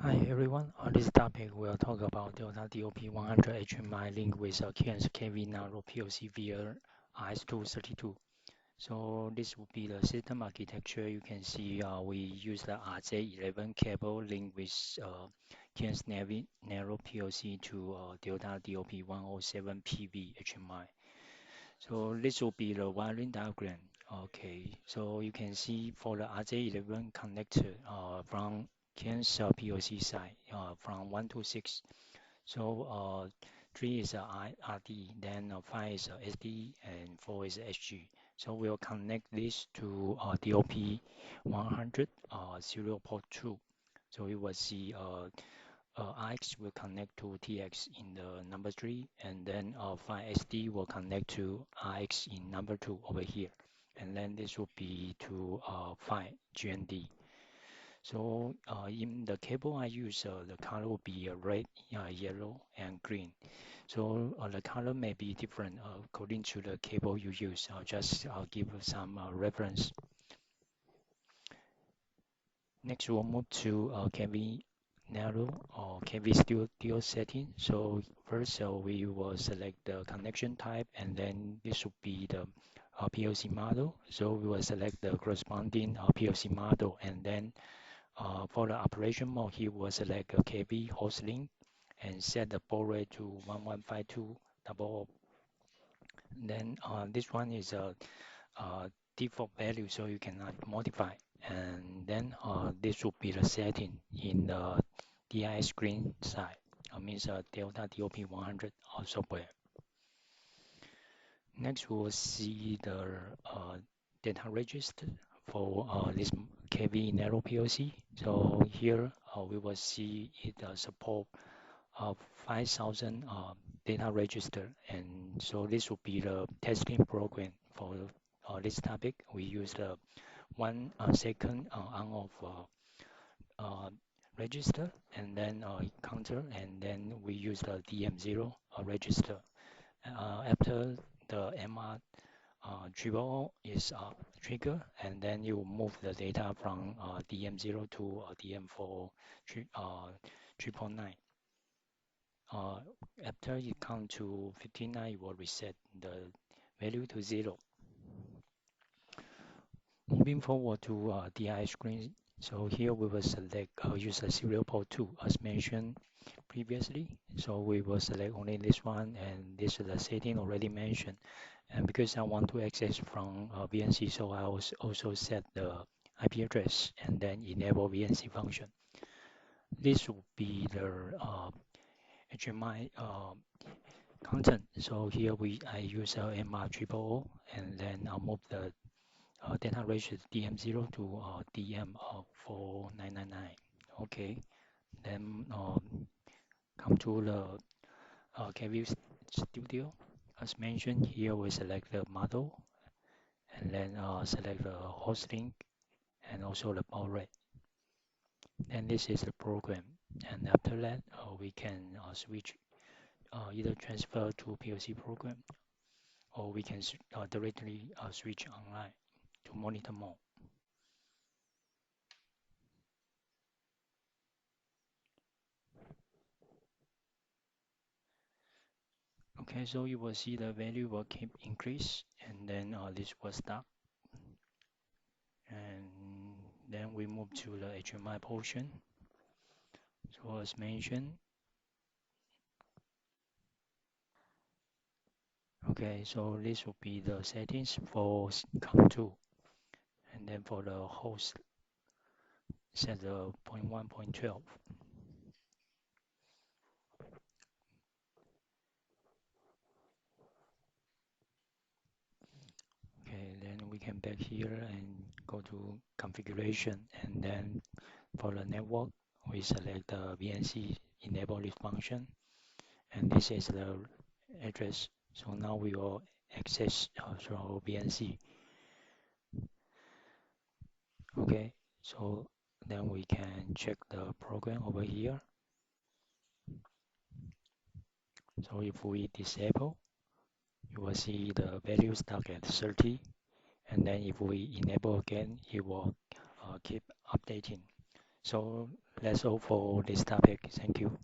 Hi everyone, on this topic we'll talk about Delta DOP100 HMI link with Keyence KV Nano PLC via RS232. So this will be the system architecture. You can see we use the RJ11 cable link with Keyence Nano PLC to Delta DOP107 PV HMI. So this will be the wiring diagram. Okay, so you can see for the RJ11 connector from Keyence PLC side from 1 to 6. So 3 is RD, then 5 is SD, and 4 is SG. So we'll connect this to DOP100 serial port 2. So you will see RX will connect to TX in the number 3, and then 5SD will connect to RX in number 2 over here. And then this will be to 5 GND. So in the cable I use, the color will be red, yellow, and green. So the color may be different according to the cable you use. I'll give some reference. Next, we'll move to KV Nano or KV Studio setting. So first, we will select the connection type, and then this will be the PLC model. So we will select the corresponding PLC model, and then for the operation mode, he will select a KV host link and set the baud rate to 115200. Then this one is a default value, so you cannot modify. And then this will be the setting in the DI screen side. Means Delta DOP100 software. Next, we'll see the data register for this KV Nano PLC. So here we will see it support 5,000 data register, and so this will be the testing program for this topic. We use the 1 second on-off register, and then counter, and then we use the DM0 register. After the MR triple is trigger, and then you move the data from DM0 to DM4 999. After you count to 59, you will reset the value to 0. Moving forward to DI screen, so here we will select use a serial port 2 as mentioned previously. So we will select only this one, and this is the setting already mentioned. And because I want to access from VNC, so I also set the IP address and then enable VNC function. This will be the HMI content. So here I use MR triple and then I'll move the data ratio DM0 to DM4999. Okay, then come to the KV Studio. As mentioned, here we select the model and then select the host link and also the baud rate. And this is the program. And after that, we can switch either transfer to PLC program or we can directly switch online to monitor mode. Okay, so you will see the value will keep increase and then this will stop. And then we move to the HMI portion. So as mentioned, okay, so this will be the settings for COM2. And then for the host, set the 0.1.12. Okay, then we can back here and go to configuration, and then for the network, we select the VNC enable this function, and this is the address. So now we will access through VNC. Okay, so then we can check the program over here. So if we disable, you will see the value stuck at 30. And then if we enable again, it will keep updating. So that's all for this topic. Thank you.